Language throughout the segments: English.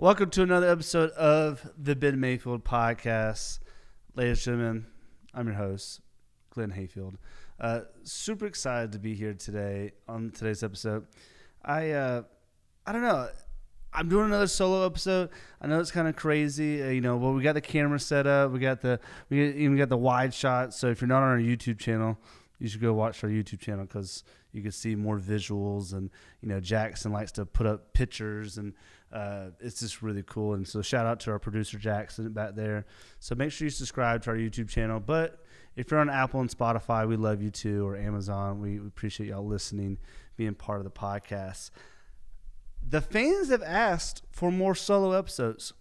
Welcome to another episode of the Ben Mayfield podcast. Ladies and gentlemen, I'm your host, Glenn Hayfield. Super excited to be here today on today's episode. I don't know. I'm doing another solo episode. I know it's kind of crazy. We got the camera set up. We got the wide shot. So if you're not on our YouTube channel, you should go watch our YouTube channel because you can see more visuals. And Jackson likes to put up pictures, and it's just really cool. And so shout out to our producer Jackson back there. So make sure you subscribe to our YouTube channel. But if you're on Apple and Spotify, we love you too, or Amazon. We appreciate y'all listening, being part of the podcast. The fans have asked for more solo episodes.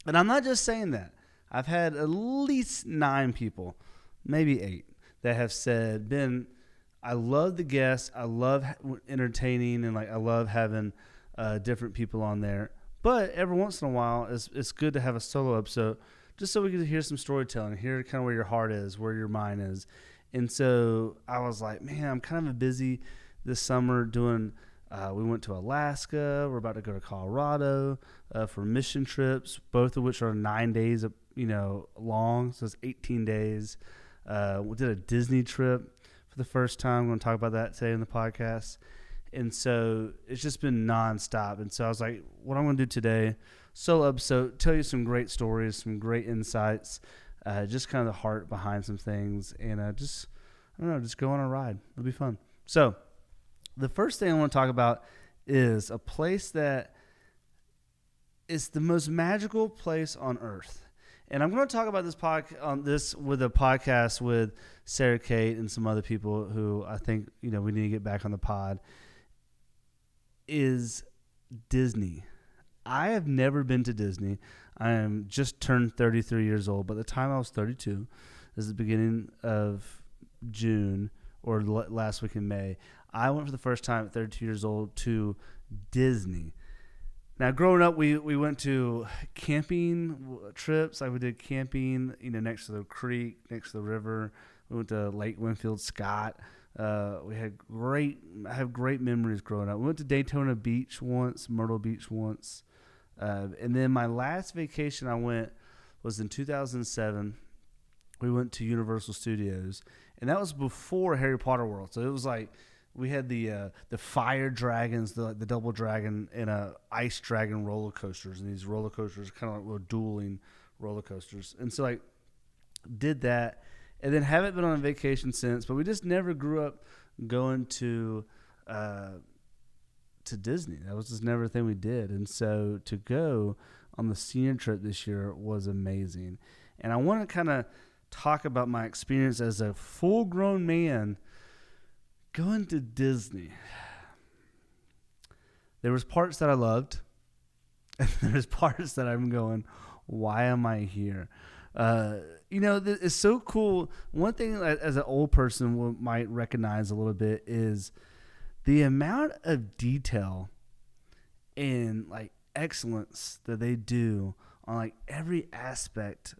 And I'm not just saying that. I've had at least 9 people, maybe 8, that have said, Ben, I love the guests. I love entertaining, and I love having different people on there. But every once in a while, it's good to have a solo episode just so we can hear some storytelling, hear kind of where your heart is, where your mind is. And so I was like, man, I'm kind of busy this summer doing we went to Alaska. We're about to go to Colorado for mission trips, both of which are 9 days, long. So it's 18 days. We did a Disney trip for the first time. I'm going to talk about that today in the podcast. And so it's just been nonstop. And so I was like, what I'm going to do today, solo episode, tell you some great stories, some great insights, just kind of the heart behind some things. And just go on a ride. It'll be fun. So the first thing I want to talk about is a place that is the most magical place on earth. And I'm going to talk about this with a podcast with Sarah Kate and some other people who I think we need to get back on the pod. Is Disney. I have never been to Disney. I am just turned 33 years old. By the time I was 32, this is the beginning of June or last week in May, I went for the first time at 32 years old to Disney. Now, growing up, we went to camping trips. We did camping, next to the creek, next to the river. We went to Lake Winfield Scott. I have great memories growing up. We went to Daytona Beach once, Myrtle Beach once. And then my last vacation I went was in 2007. We went to Universal Studios, and that was before Harry Potter World. So it was like we had the fire dragons, the double dragon, and ice dragon roller coasters, and these roller coasters kind of were dueling roller coasters. And so did that, and then haven't been on a vacation since. But we just never grew up going to Disney. That was just never a thing we did. And so to go on the senior trip this year was amazing. And I want to kind of talk about my experience as a full-grown man going to Disney. There was parts that I loved, and there's parts that I'm going, why am I here? It's so cool. One thing as an old person might recognize a little bit is the amount of detail and excellence that they do on every aspect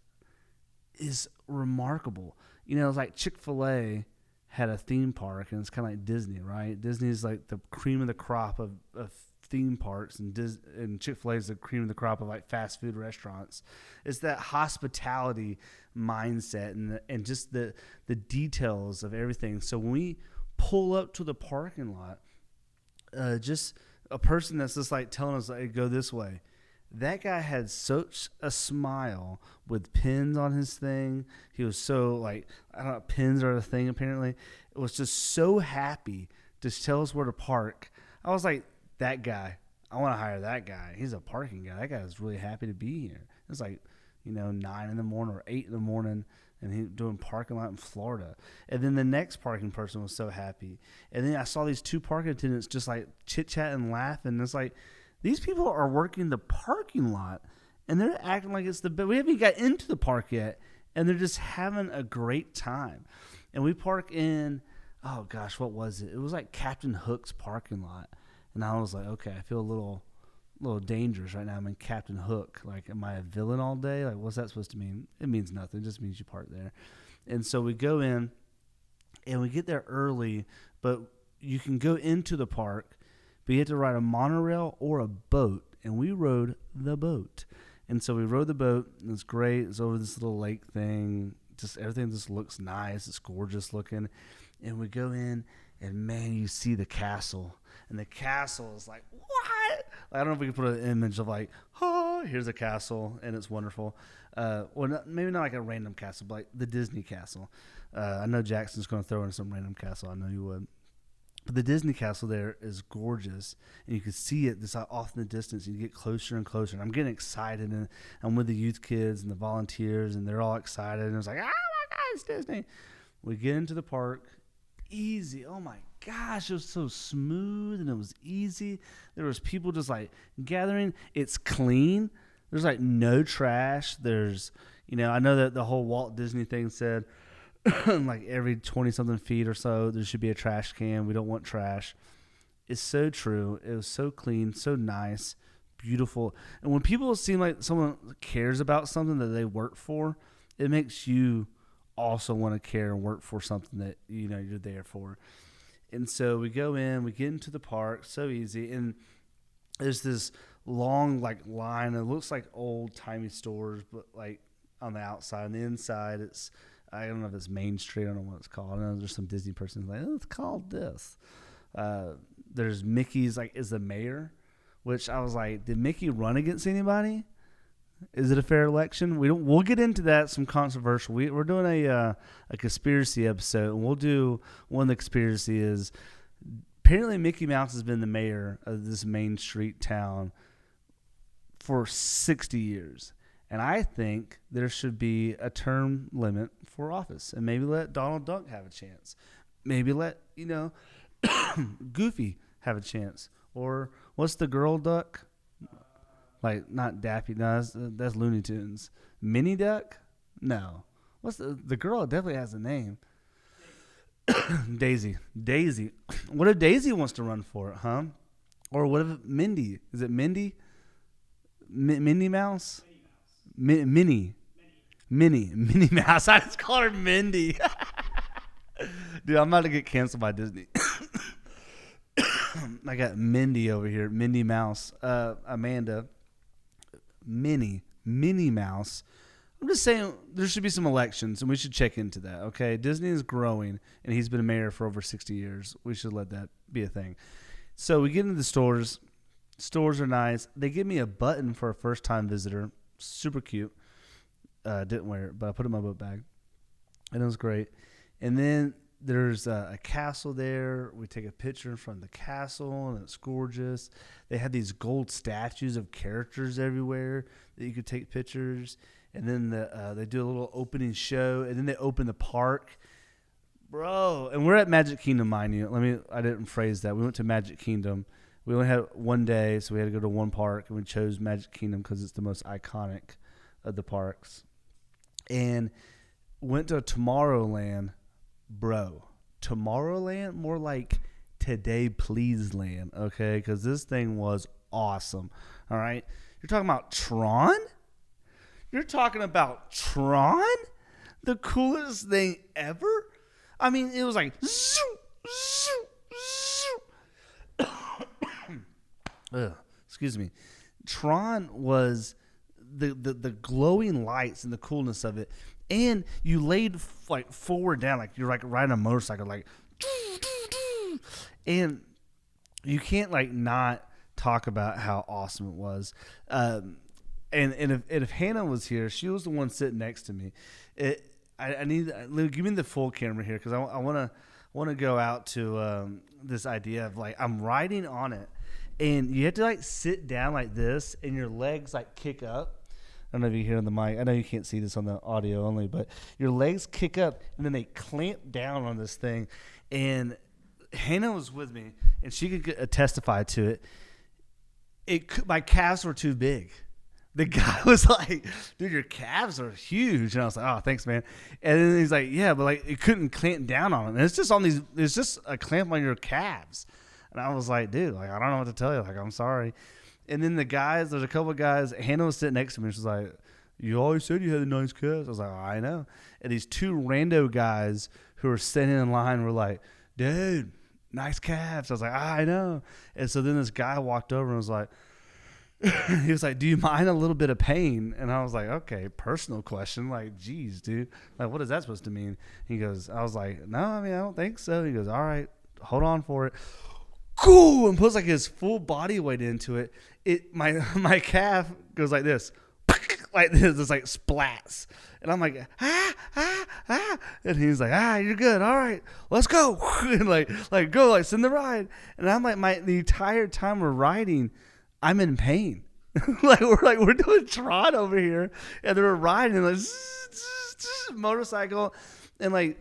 is remarkable. It's like Chick-fil-A had a theme park, and it's kind of like Disney, right? Disney is like the cream of the crop of theme parks, and Chick-fil-A is the cream of the crop of fast food restaurants. It's that hospitality mindset and just the details of everything. So when we pull up to the parking lot, just a person that's just telling us go this way. That guy had such a smile with pins on his thing. He was so I don't know, pins are a thing apparently. It was just so happy to tell us where to park. I was like, that guy, I want to hire that guy. He's a parking guy. That guy is really happy to be here. It's 9 in the morning or 8 in the morning, and he doing parking lot in Florida. And then the next parking person was so happy. And then I saw these 2 parking attendants just chit-chat and laugh, and it's these people are working the parking lot, and they're acting like it's we haven't even got into the park yet, and they're just having a great time. And we park in, oh gosh, what was it? It was Captain Hook's parking lot. And I was like, okay, I feel a little dangerous right now. I'm in Captain Hook. Am I a villain all day? What's that supposed to mean? It means nothing. It just means you park there. And so we go in, and we get there early, but you can go into the park, but you have to ride a monorail or a boat and we rode the boat. And so we rode the boat. It was great. It's over this little lake thing. Just everything just looks nice. It's gorgeous looking. And we go in, and man, you see the castle. And the castle is like, what? I don't know if we can put an image of like, oh, here's a castle, and it's wonderful. Maybe not like a random castle, but like the Disney castle. I know Jackson's going to throw in some random castle. I know you would. But the Disney castle there is gorgeous, and you can see it this off in the distance. And you get closer and closer, and I'm getting excited, and I'm with the youth kids and the volunteers, and they're all excited. And it's like, oh my God, it's Disney. We get into the park, easy. Oh my gosh, it was so smooth, and it was easy. There was people just like gathering. It's clean. There's like no trash. There's, I know that the whole Walt Disney thing said, like every 20-something feet or so, there should be a trash can. We don't want trash. It's so true. It was so clean, so nice, beautiful. And when people seem like someone cares about something that they work for, it makes you also want to care and work for something that, you're there for. And so we go in, we get into the park, so easy. And there's this long, like, line. It looks like old-timey stores, but, like, on the outside. On the inside, it's, I don't know if it's Main Street. I don't know what it's called. I know there's some Disney person like, oh, it's called this. There's Mickey's, like, is the mayor, which I was like, did Mickey run against anybody? Is it a fair election? We'll get into that, some controversial. We're doing a conspiracy episode, and we'll do one of the conspiracy is apparently Mickey Mouse has been the mayor of this Main Street town for 60 years. And I think there should be a term limit for office, and maybe let Donald Duck have a chance. Maybe let, Goofy have a chance. Or what's the girl duck? Like, not Daffy. No, that's Looney Tunes. Minnie Duck? No. What's the girl definitely has a name. Daisy. What if Daisy wants to run for it, huh? Or what if Mindy? Is it Mindy? Minnie Mouse? Minnie Mouse. I just call her Mindy. Dude, I'm about to get canceled by Disney. I got Mindy over here. Mindy Mouse. Amanda. Minnie Mouse. I'm just saying there should be some elections, and we should check into that, okay? Disney is growing, and he's been a mayor for over 60 years. We should let that be a thing. So we get into the stores. Stores are nice. They give me a button for a first-time visitor. Super cute. Didn't wear it, but I put it in my book bag. And it was great. And then there's a castle there. We take a picture in front of the castle, and it's gorgeous. They had these gold statues of characters everywhere that you could take pictures. And then they do a little opening show, and then they open the park. Bro, and we're at Magic Kingdom, mind you. I didn't phrase that. We went to Magic Kingdom. We only had one day, so we had to go to one park, and we chose Magic Kingdom because it's the most iconic of the parks. And went to Tomorrowland. Bro, Tomorrowland? More like Today Please Land, okay? Because this thing was awesome, all right? You're talking about Tron? You're talking about Tron? The coolest thing ever? I mean, it was like, zoom, zoom, zoom. Excuse me. Tron was the glowing lights and the coolness of it. And you laid like forward down, like you're like riding a motorcycle, like, and you can't like not talk about how awesome it was. And if Hannah was here, she was the one sitting next to me. I need give me the full camera here because I want to go out to this idea of like I'm riding on it, and you have to like sit down like this, and your legs like kick up. I don't know if you hear on the mic. I know you can't see this on the audio only, but your legs kick up, and then they clamp down on this thing. And Hannah was with me, and she could testify to it. My calves were too big. The guy was like, dude, your calves are huge. And I was like, oh, thanks, man. And then he's like, yeah, but like it couldn't clamp down on them. And it's just a clamp on your calves. And I was like, dude, like I don't know what to tell you. Like, I'm sorry. And then there's a couple of guys, Hannah was sitting next to me. She was like, you always said you had a nice calves. I was like, oh, I know. And these two rando guys who were standing in line were like, dude, nice calves. I was like, I know. And so then this guy walked over and was like, he was like, do you mind a little bit of pain? And I was like, okay, personal question. Like, geez, dude. Like, what is that supposed to mean? He goes, I was like, no, I mean, I don't think so. He goes, all right, hold on for it. Cool. And puts like his full body weight into it. My calf goes like this. Like this. It's like splats. And I'm like, and he's like, you're good. All right, let's go. And like go, like send the ride. And I'm like, the entire time we're riding, I'm in pain. we're doing trot over here, and they're riding like motorcycle, and like,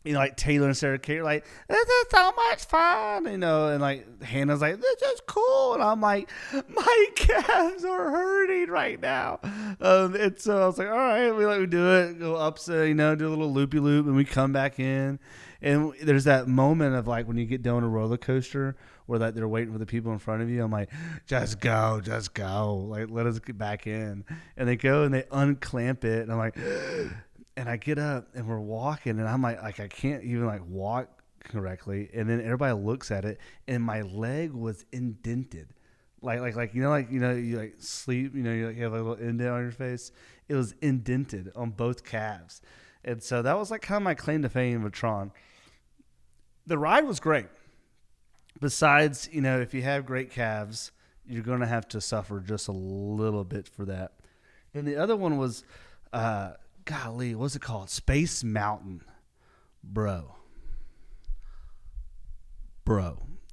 you know, like Taylor and Sarah Kate are like, this is so much fun, you know, and like Hannah's like, this is cool, and I'm like, my calves are hurting right now, and so I was like, all right, we do it, go up, so, you know, do a little loopy loop, and we come back in, and there's that moment of like when you get down a roller coaster where like they're waiting for the people in front of you. I'm like, just go, like let us get back in, and they go and they unclamp it, and I'm like. And I get up and we're walking, and I'm like I can't even like walk correctly. And then everybody looks at it, and my leg was indented, like you like sleep, you like have a little indent on your face. It was indented on both calves, and so that was like kind of my claim to fame with Tron. The ride was great. Besides, you know, if you have great calves, you're gonna have to suffer just a little bit for that. And the other one was. Golly, what's it called? Space Mountain. Bro.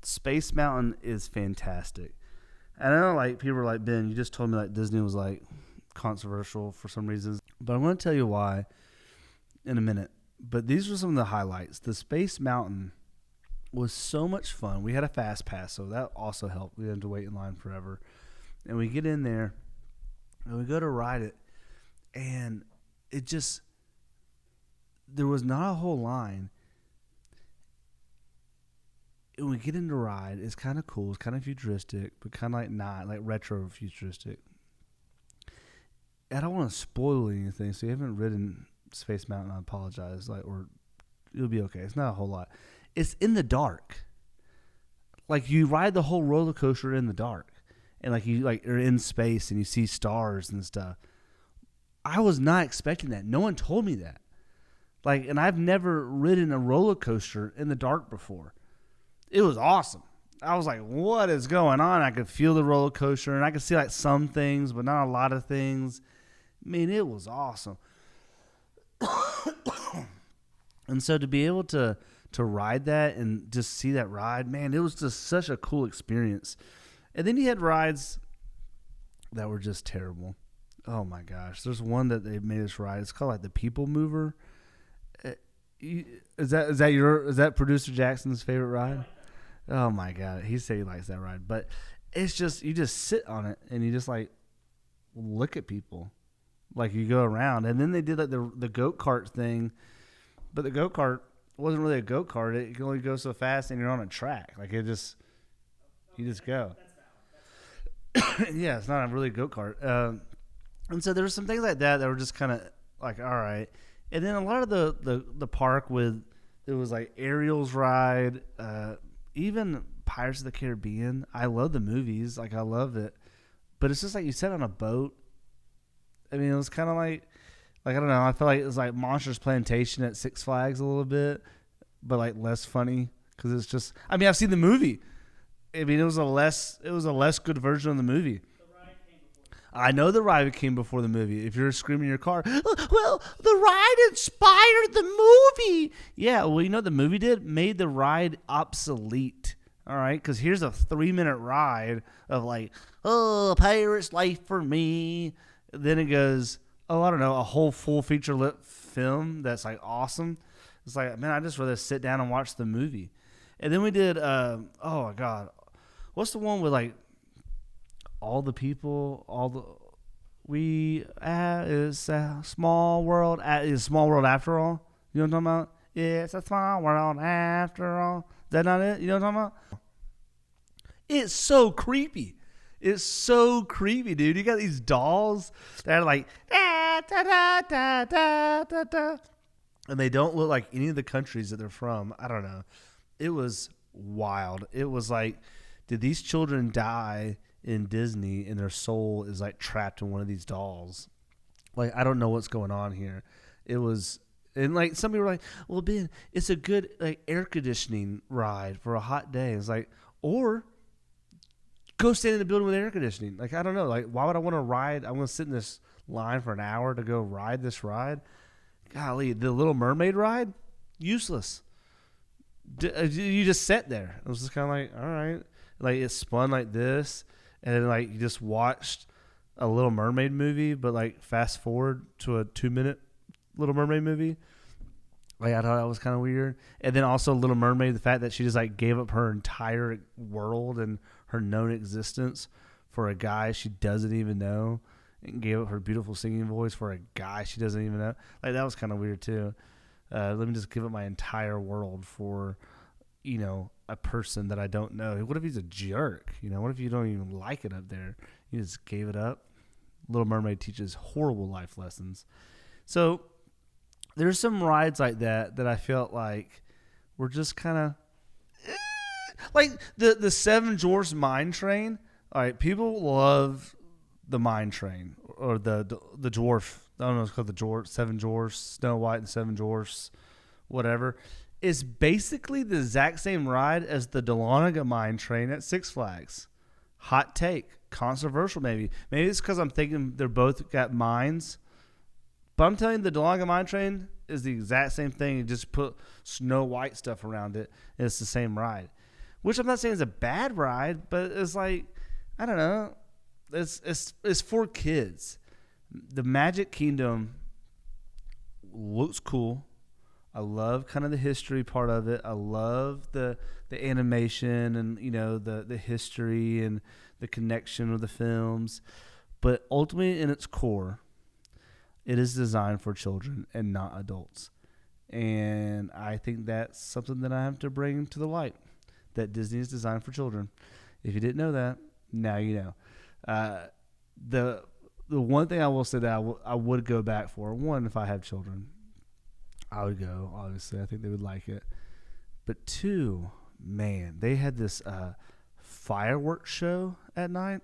Space Mountain is fantastic. And I know, like, people are like, Ben, you just told me, like, Disney was, like, controversial for some reasons. But I'm going to tell you why in a minute. But these were some of the highlights. The Space Mountain was so much fun. We had a fast pass, so that also helped. We didn't have to wait in line forever. And we get in there, and we go to ride it, and it just, there was not a whole line. And we get into ride. It's kind of cool. It's kind of futuristic, but kind of like not, like retro futuristic. I don't want to spoil anything, so if you haven't ridden Space Mountain, I apologize. Or it'll be okay. It's not a whole lot. It's in the dark. Like you ride the whole roller coaster in the dark, and like you like are in space and you see stars and stuff. I was not expecting that. No one told me that. Like, and I've never ridden a roller coaster in the dark before. It was awesome. I was like, what is going on? I could feel the roller coaster, and I could see like some things, but not a lot of things. I mean, it was awesome. And so to be able to ride that and just see that ride, man, it was just such a cool experience. And then you had rides that were just terrible. Oh my gosh! There's one that they made us ride. It's called like the People Mover. Is that producer Jackson's favorite ride? Oh my god, he said he likes that ride. But it's just you just sit on it and you just like look at people, like you go around. And then they did like the go-kart thing, but the go-kart wasn't really a go-kart. It can only go so fast, and you're on a track. Like you just go. Yeah, it's not a really go-kart. And so there were some things like that were just kind of like, all right. And then a lot of the park with, it was like Ariel's ride, even Pirates of the Caribbean. I love the movies. Like, I love it. But it's just like you sat on a boat. I mean, it was kind of like, I don't know. I feel like it was like Monsters Plantation at Six Flags a little bit, but like less funny because it's just, I mean, I've seen the movie. I mean, it was a less good version of the movie. I know the ride came before the movie. If you're screaming in your car, well, the ride inspired the movie. Yeah, well, you know what the movie made the ride obsolete. All right, because here's a 3-minute ride of like, oh, pirate's life for me. Then it goes, oh, I don't know, a whole full feature length film that's like awesome. It's like, man, I just rather sit down and watch the movie. And then we did, oh my God, what's the one with like, all the people, it's a small world. It's a small world after all. You know what I'm talking about? It's a small world after all. Is that not it? You know what I'm talking about? It's so creepy. It's so creepy, dude. You got these dolls that are like, da, da, da, da, da, da, da. And they don't look like any of the countries that they're from. I don't know. It was wild. It was like, did these children die in Disney and their soul is like trapped in one of these dolls. Like, I don't know what's going on here. It was, and like some people were like, well, Ben, it's a good like air conditioning ride for a hot day. It's like, or go stand in the building with air conditioning. Like, I don't know. Like, why would I want to ride? I want to sit in this line for an hour to go ride this ride. Golly, the Little Mermaid ride, useless. You just sat there. It was just kind of like, all right. Like, it spun like this, and then like you just watched a Little Mermaid movie, but like fast forward to a 2-minute Little Mermaid movie. Like, I thought that was kind of weird. And then also Little Mermaid, the fact that she just like gave up her entire world and her known existence for a guy she doesn't even know, and gave up her beautiful singing voice for a guy she doesn't even know. Like, that was kind of weird too. Let me just give up my entire world for, a person that I don't know. What if he's a jerk? What if you don't even like it up there? You just gave it up. Little Mermaid teaches horrible life lessons. So there's some rides like that I felt like were just kind of like the Seven Dwarfs Mine Train. All right, people love the Mine Train or the dwarf. I don't know, it's called the Seven Dwarfs, Snow White and Seven Dwarfs, whatever. It's basically the exact same ride as the Dahlonega Mine Train at Six Flags. Hot take, controversial maybe. Maybe it's because I'm thinking they're both got mines. But I'm telling you, the Dahlonega Mine Train is the exact same thing. You just put Snow White stuff around it, and it's the same ride. Which I'm not saying is a bad ride, but it's like, I don't know. It's for kids. The Magic Kingdom looks cool. I love kind of the history part of it. I love the animation and the history and the connection with the films. But ultimately, in its core, it is designed for children and not adults. And I think that's something that I have to bring to the light, that Disney is designed for children. If you didn't know that, now you know. The one thing I will say that I would go back for, one, if I had children, I would go, obviously. I think they would like it. But two, man, they had this fireworks show at night.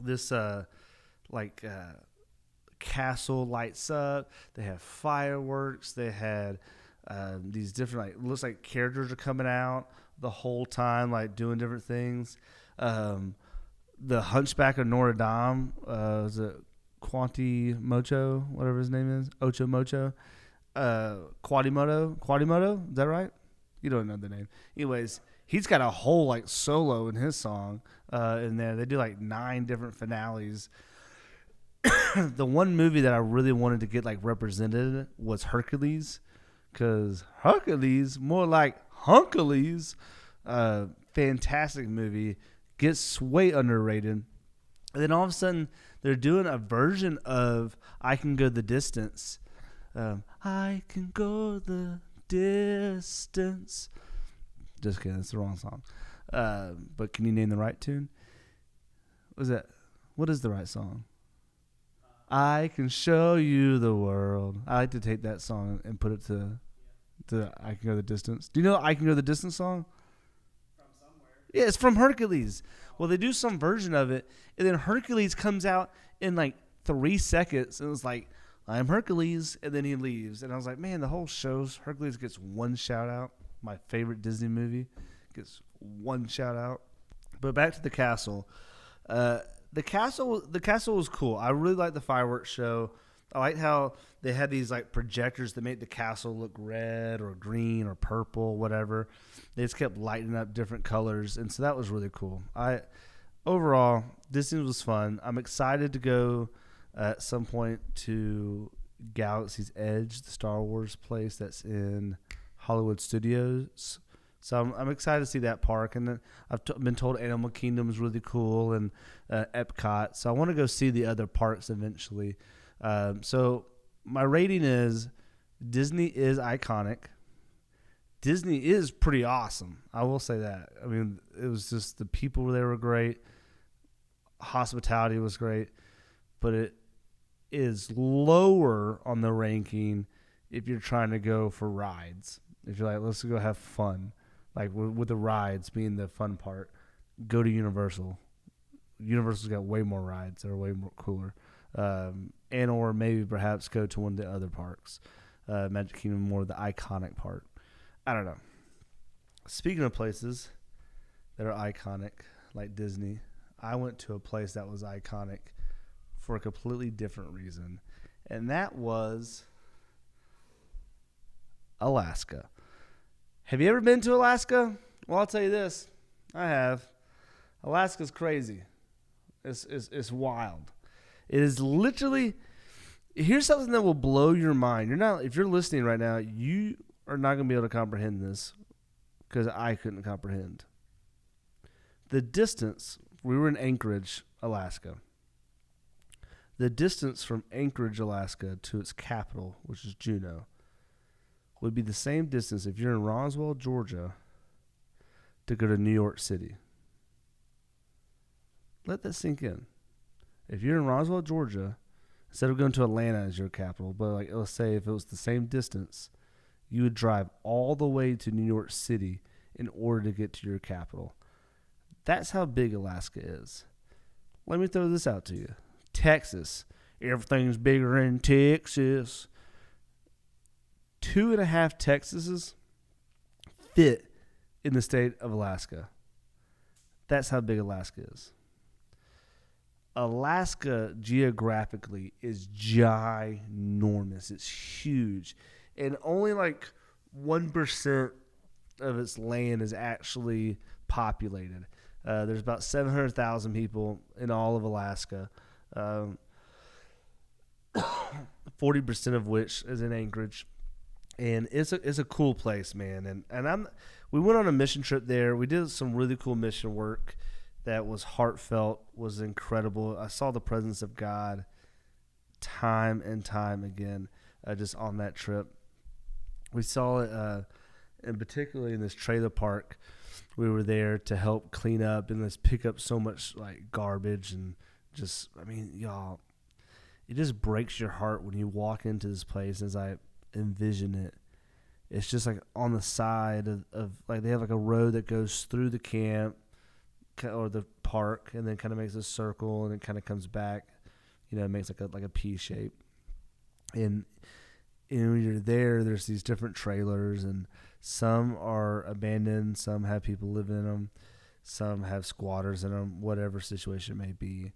This castle lights up. They have fireworks. They had these different, looks like characters are coming out the whole time, like doing different things. The Hunchback of Notre Dame, is it Quantimocho, whatever his name is, Ocho Mocho, Quadimoto, is that right? You don't know the name. Anyways, he's got a whole like solo in his song in there. They do like 9 different finales. The one movie that I really wanted to get like represented was Hercules, because Hercules, more like Huncules, fantastic movie, gets way underrated. And then all of a sudden, they're doing a version of I Can Go the Distance. I can go the distance. Just kidding, it's the wrong song. But can you name the right tune? What is the right song? I Can Show You the World. I like to take that song and put it to I Can Go the Distance. Do you know I Can Go the Distance song? From somewhere. Yeah, it's from Hercules. Well, they do some version of it, and then Hercules comes out in like 3 seconds, and it's like, I'm Hercules, and then he leaves. And I was like, man, the whole show's Hercules gets one shout out. My favorite Disney movie gets one shout out. But back to the castle. The castle was cool. I really liked the fireworks show. I liked how they had these like projectors that made the castle look red or green or purple, whatever. They just kept lighting up different colors, and so that was really cool. Overall, Disney was fun. I'm excited to go at some point to Galaxy's Edge, the Star Wars place that's in Hollywood Studios. So I'm excited to see that park. And then I've been told Animal Kingdom is really cool, and Epcot. So I want to go see the other parks eventually. So my rating is Disney is iconic. Disney is pretty awesome. I will say that. I mean, it was just the people there were great. Hospitality was great. But it is lower on the ranking if you're trying to go for rides. If you're like, let's go have fun. Like with the rides being the fun part, go to Universal. Universal's got way more rides that are way more cooler, and or maybe perhaps go to one of the other parks. Magic Kingdom more the iconic part. I don't know. Speaking of places that are iconic, like Disney, I went to a place that was iconic for a completely different reason, and that was Alaska. Have you ever been to Alaska? Well, I'll tell you this. I have. Alaska's crazy. It's wild. It is literally. Here's something that will blow your mind. If you're listening right now, you are not going to be able to comprehend this because I couldn't comprehend. The distance, we were in Anchorage, Alaska. The distance from Anchorage, Alaska to its capital, which is Juneau, would be the same distance if you're in Roswell, Georgia, to go to New York City. Let that sink in. If you're in Roswell, Georgia, instead of going to Atlanta as your capital, but like let's say if it was the same distance, you would drive all the way to New York City in order to get to your capital. That's how big Alaska is. Let me throw this out to you. Texas. Everything's bigger in Texas. 2.5 Texases fit in the state of Alaska. That's how big Alaska is. Alaska geographically is ginormous. It's huge. And only like 1% of its land is actually populated. There's about 700,000 people in all of Alaska. 40% of which is in Anchorage. And it's a cool place, man. And we went on a mission trip there. We did some really cool mission work that was heartfelt, was incredible. I saw the presence of God time and time again just on that trip. We saw it, and particularly in this trailer park, we were there to help clean up and just pick up so much like garbage and just, I mean, y'all, it just breaks your heart when you walk into this place as I envision it. It's just like on the side of like they have like a road that goes through the camp or the park and then kind of makes a circle and it kind of comes back, it makes like a P shape. And when you're there, there's these different trailers and some are abandoned, some have people living in them, some have squatters in them, whatever situation it may be.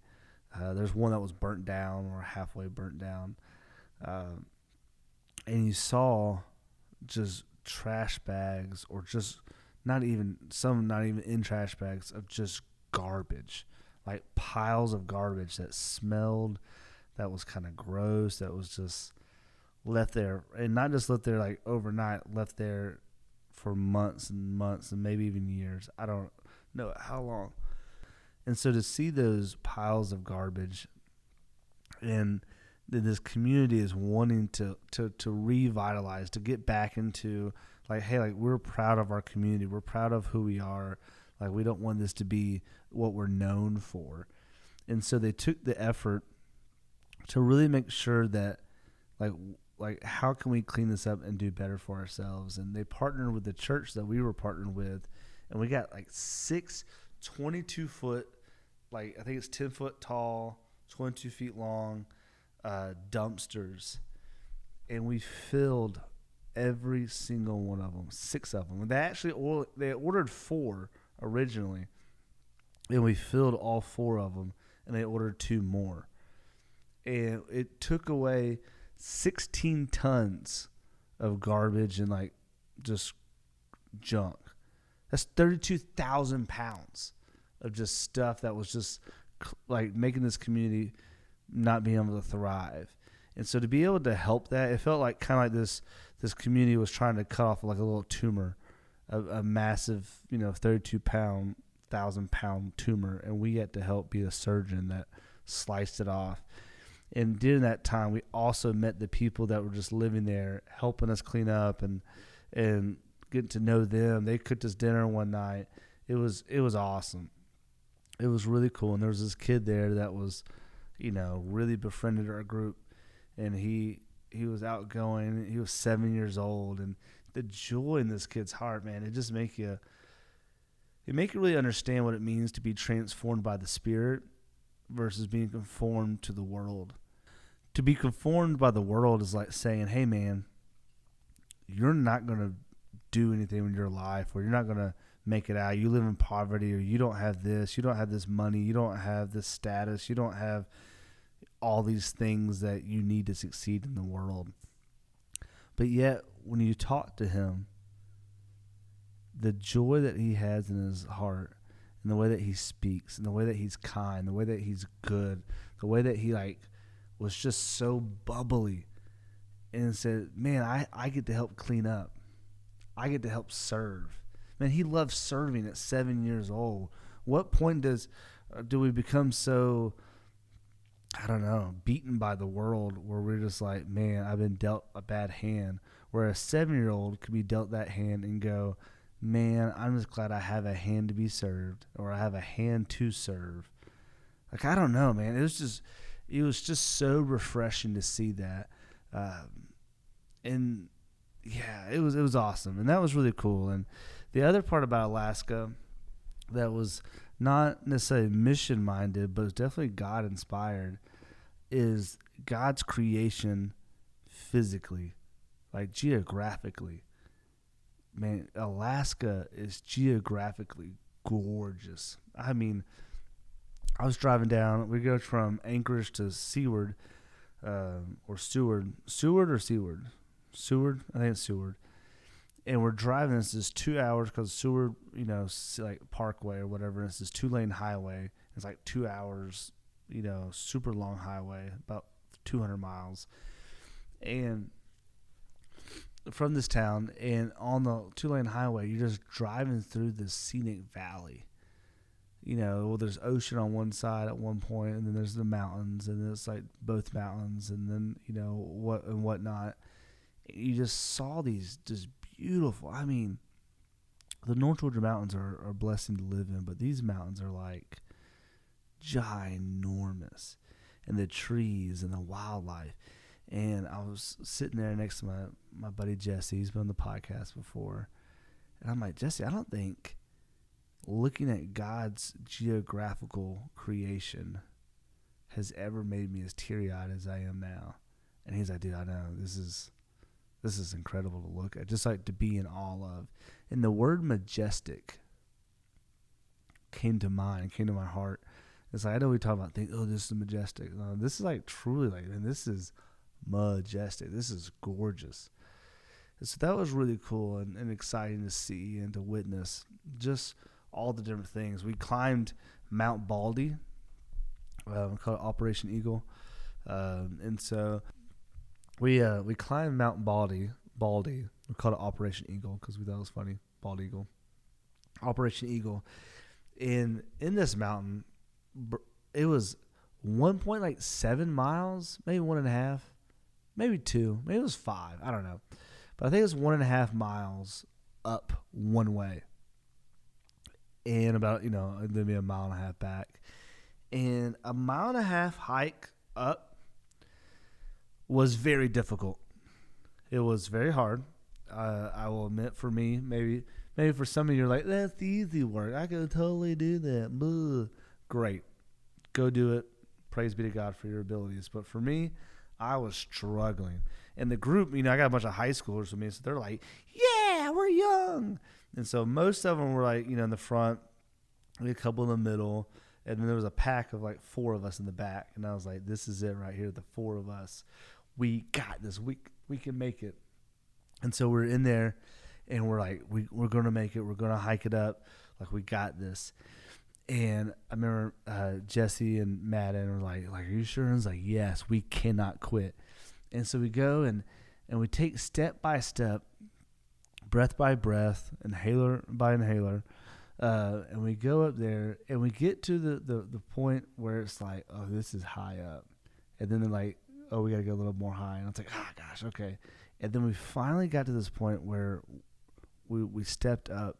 There's one that was burnt down or halfway burnt down. And you saw just trash bags or just not even in trash bags of just garbage, like piles of garbage that smelled, that was kind of gross, that was just left there, and not just left there like overnight, left there for months and months and maybe even years. I don't know how long. And so to see those piles of garbage and this community is wanting to revitalize, to get back into like, hey, like we're proud of our community. We're proud of who we are. Like we don't want this to be what we're known for. And so they took the effort to really make sure that like how can we clean this up and do better for ourselves? And they partnered with the church that we were partnered with. And we got like 6 22-foot, like I think it's 10 foot tall, 22 feet long, dumpsters, and we filled every single one of them, 6 of them. They ordered 4 originally, and we filled all 4 of them, and they ordered 2 more, and it took away 16 tons of garbage and like just junk. That's 32,000 pounds of just stuff that was just like making this community not being able to thrive. And so to be able to help that, it felt like kind of like this community was trying to cut off like a little tumor, a massive, 1,000 pound tumor. And we had to help be a surgeon that sliced it off. And during that time, we also met the people that were just living there, helping us clean up and getting to know them. They cooked us dinner one night. It was awesome. It was really cool. And there was this kid there that was, really befriended our group, and he was outgoing. He was 7 years old, and the joy in this kid's heart, man, it just make you really understand what it means to be transformed by the Spirit versus being conformed to the world. To be conformed by the world is like saying, hey, man, you're not going to do anything in your life, or you're not going to make it out. You live in poverty, or you don't have this, you don't have this money, you don't have this status, you don't have all these things that you need to succeed in the world. But yet, when you talk to him, the joy that he has in his heart, and the way that he speaks, and the way that he's kind, the way that he's good, the way that he was just so bubbly, and said, man, I get to help clean up. I get to help serve. Man, he loves serving at 7 years old. What point do we become so, I don't know, beaten by the world where we're just like, man, I've been dealt a bad hand, where a 7-year-old could be dealt that hand and go, man, I'm just glad I have a hand to be served, or I have a hand to serve. I don't know, man. It was just so refreshing to see that. And yeah, it was awesome. And that was really cool. And the other part about Alaska that was not necessarily mission minded, but it's definitely God inspired, is God's creation physically, geographically. Man, Alaska is geographically gorgeous. I mean, I was driving down. We go from Anchorage to Seward, or Seward. Seward or Seward? Seward? I think it's Seward. And we're driving. This is 2 hours because Seward, Parkway or whatever. It's this 2-lane highway. It's 2 hours, super long highway, about 200 miles. And from this town, and on the 2-lane highway, you're just driving through this scenic valley. There's ocean on one side at one point, and then there's the mountains, and it's both mountains, and then whatnot. You just saw these just beautiful. I mean, the North Georgia mountains are a blessing to live in, but these mountains are ginormous, and the trees and the wildlife. And I was sitting there next to my buddy Jesse. He's been on the podcast before, and I'm like, Jesse, I don't think looking at God's geographical creation has ever made me as teary-eyed as I am now. And he's like, dude, I know, this is incredible to look at, just to be in awe of. And the word majestic came to mind, came to my heart. It's I know we talk about things, this is majestic. No, this is truly and this is majestic. This is gorgeous. And so that was really cool and exciting to see and to witness just all the different things. We climbed Mount Baldy. We call it Operation Eagle. And so we climbed Mount Baldy. We called it Operation Eagle because we thought it was funny. Bald Eagle. Operation Eagle. And in this mountain, it was 1.7 miles, maybe 1.5, maybe 2, maybe it was 5. I don't know. But I think it was 1.5 miles up one way. And about, maybe a mile and a half back. And a mile and a half hike up was very difficult. It was very hard. I will admit, for me, maybe for some of you, you're that's the easy work. I could totally do that. Blah. Great. Go do it. Praise be to God for your abilities. But for me, I was struggling. And the group, I got a bunch of high schoolers with me, so they're like, yeah, we're young. And so most of them were in the front, a couple in the middle, and then there was a pack of 4 of us in the back. And I was like, this is it right here, the 4 of us. We got this. We can make it. And so we're in there, and we're like, we're going to make it. We're going to hike it up. We got this. And I remember Jesse and Madden were like, are you sure? And I was like, yes, we cannot quit. And so we go and we take step by step, breath by breath, inhaler by inhaler, and we go up there, and we get to the point where it's oh, this is high up. And then they're like, oh, we got to go a little more high. And it's gosh, okay. And then we finally got to this point where we stepped up,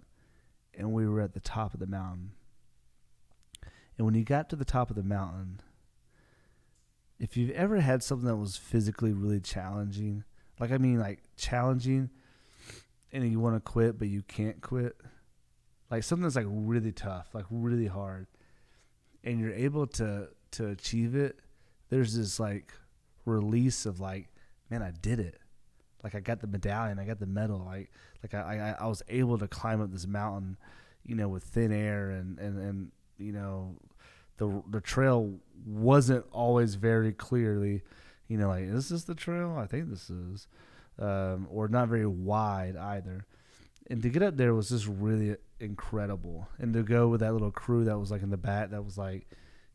and we were at the top of the mountain. And when you got to the top of the mountain, if you've ever had something that was physically really challenging, challenging, and you want to quit, but you can't quit, something that's really tough, really hard, and you're able to to achieve it, there's this like release of like, man, I did it. Like I got the medallion, I got the medal. Like I was able to climb up this mountain, with thin air and the trail wasn't always very clearly, like, is this the trail? I think this is, or not very wide either. And to get up there was just really incredible. And to go with that little crew that was like in the back, that was like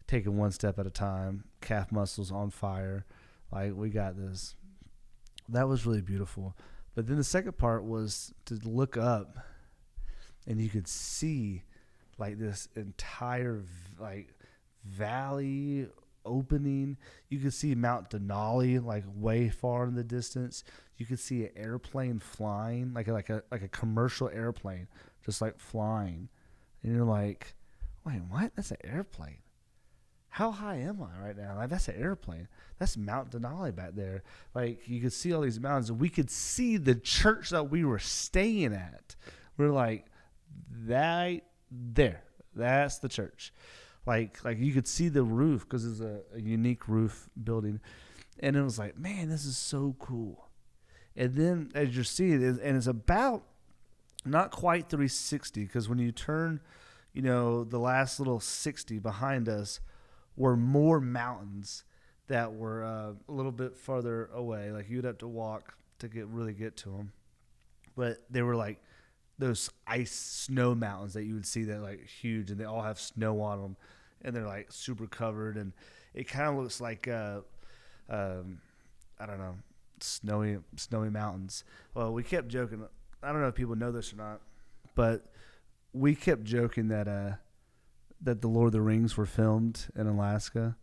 taking one step at a time, calf muscles on fire. Like, we got this. That was really beautiful. But then the second part was to look up and you could see like this entire like valley opening. You could see Mount Denali like way far in the distance. You could see an airplane flying, like a commercial airplane, just like flying. And you're like, wait, what? That's an airplane. How high am I right now? Like, that's an airplane. That's Mount Denali back there. Like, you could see all these mountains. We could see the church that we were staying at. We're like, that there, that's the church. Like you could see the roof because it's a unique roof building. And it was like, man, this is so cool. And then as you're seeing it, and it's about not quite 360, because when you turn, the last little 60 behind us were more mountains that were a little bit farther away. Like, you'd have to walk to really get to them. But they were like those snow mountains that you would see that like huge, and they all have snow on them, and they're like super covered, and it kind of looks like I don't know, snowy mountains. Well, we kept joking. I don't know if people know this or not, but we kept joking that the Lord of the Rings were filmed in Alaska.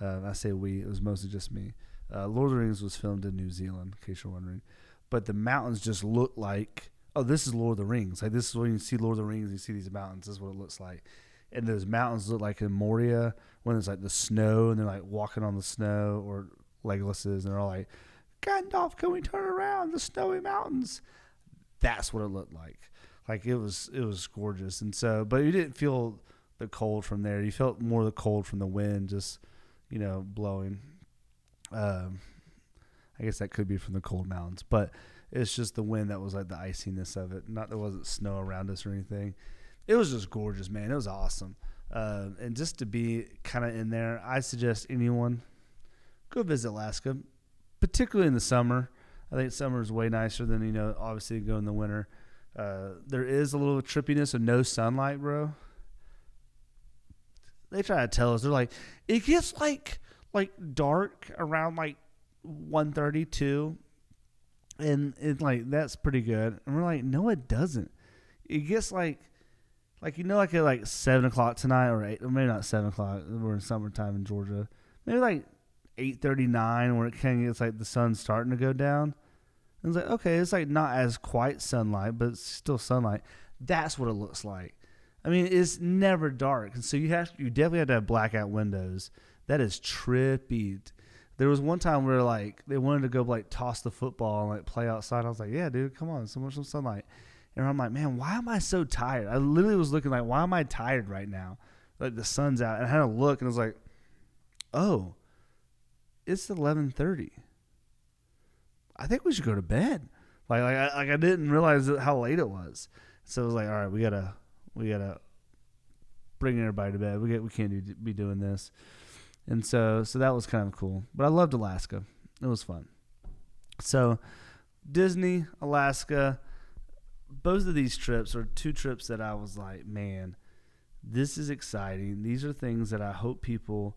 I say we, it was mostly just me. Lord of the Rings was filmed in New Zealand, in case you're wondering. But the mountains just look like, oh, this is Lord of the Rings. Like, this is when you see Lord of the Rings and you see these mountains. This is what it looks like. And those mountains look like in Moria when it's like the snow and they're like walking on the snow, or Legolas is, and they're all like, Gandalf, can we turn around the snowy mountains? That's what it looked like. Like, it was gorgeous. And so, but you didn't feel the cold from there. You felt more the cold from the wind just, blowing. I guess that could be from the cold mountains, but it's just the wind that was like the iciness of it. Not there wasn't snow around us or anything. It was just gorgeous, man. It was awesome. And just to be kind of in there, I suggest anyone go visit Alaska, particularly in the summer. I think summer is way nicer than, obviously go in the winter. There is a little trippiness of no sunlight, bro. They try to tell us, they're like, it gets like dark around like 1:32, and it's like, that's pretty good. And we're like, no, it doesn't. It gets like at 7:00 tonight, or 8, or maybe not 7:00. We're in summertime in Georgia. Maybe like 8:39, where it kind of gets like the sun's starting to go down. And it's like, okay, it's like not as quite sunlight, but it's still sunlight. That's what it looks like. I mean, it's never dark, and so you definitely have to have blackout windows. That is trippy. There was one time where like they wanted to go like toss the football and like play outside. I was like, yeah, dude, come on, so much sunlight. And I'm like, man, why am I so tired? I literally was looking like, why am I tired right now? Like, the sun's out, and I had to look, and I was like, oh, it's 11:30. I think we should go to bed. Like I didn't realize how late it was. So I was like, all right, we gotta bring everybody to bed. We can't be doing this. And so that was kind of cool. But I loved Alaska. It was fun. So Disney, Alaska, both of these trips are two trips that I was like, man, this is exciting. These are things that I hope people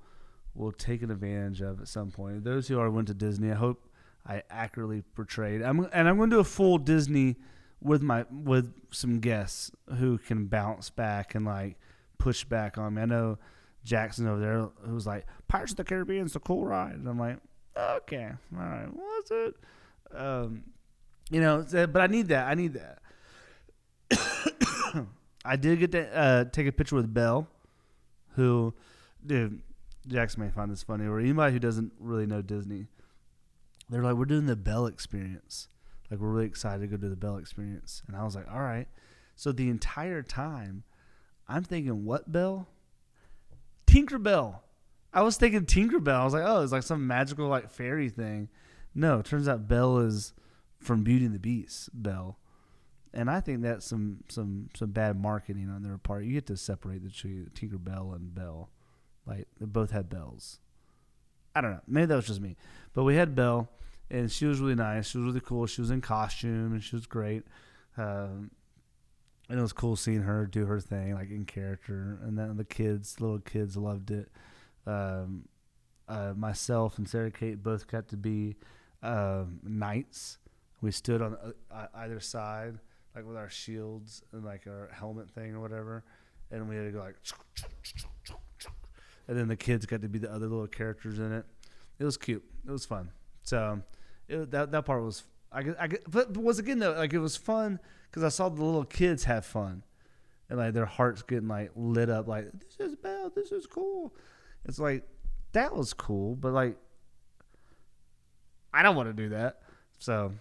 will take an advantage of at some point. Those who already went to Disney, I hope I accurately portrayed. I'm going to do a full Disney with some guests who can bounce back and like push back on me. I know Jackson over there who was like, Pirates of the Caribbean's a cool ride. And I'm like, okay, all right, what's it? But I need that. I did get to take a picture with Belle, who, dude, Jackson may find this funny, or anybody who doesn't really know Disney. They're like, we're doing the Belle experience. Like, we're really excited to go do the Belle experience. And I was like, all right. So the entire time, I'm thinking, what Belle? Tinkerbell. I was thinking Tinkerbell. I was like, oh, it's like some magical like fairy thing. No, it turns out Belle is from Beauty and the Beast. Belle, and I think that's some bad marketing on their part. You get to separate the two, Tinkerbell and Belle. Like they both had bells. I don't know. Maybe that was just me, but we had Belle, and she was really nice. She was really cool. She was in costume, and she was great. And it was cool seeing her do her thing, like in character. And then the little kids loved it. Myself and Sarah Kate both got to be knights. We stood on either side, like with our shields and like our helmet thing or whatever. And we had to go like, and then the kids got to be the other little characters in it. It was cute. It was fun. So that part was, but once again though, like it was fun because I saw the little kids have fun, and like their hearts getting like lit up. Like this is Belle, this is cool. It's like that was cool, but like I don't want to do that. So,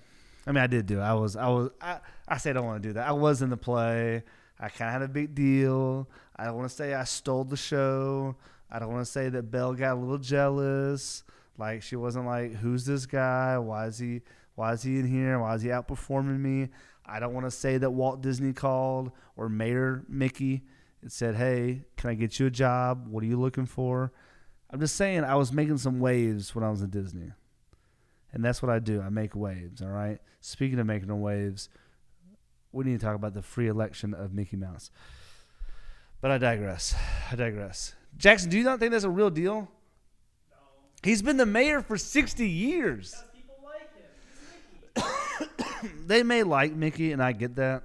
I mean, I did do it. I say I don't want to do that. I was in the play. I kind of had a big deal. I don't want to say I stole the show. I don't want to say that Belle got a little jealous. Like she wasn't like, who's this guy? Why is he in here? Why is he outperforming me? I don't want to say that Walt Disney called or Mayor Mickey and said, hey, can I get you a job? What are you looking for? I'm just saying I was making some waves when I was in Disney. And that's what I do. I make waves, all right? Speaking of making waves, we need to talk about the free election of Mickey Mouse. But I digress. Jackson, do you not think that's a real deal? No. He's been the mayor for 60 years. Because people like him. He's Mickey. They may like Mickey, and I get that.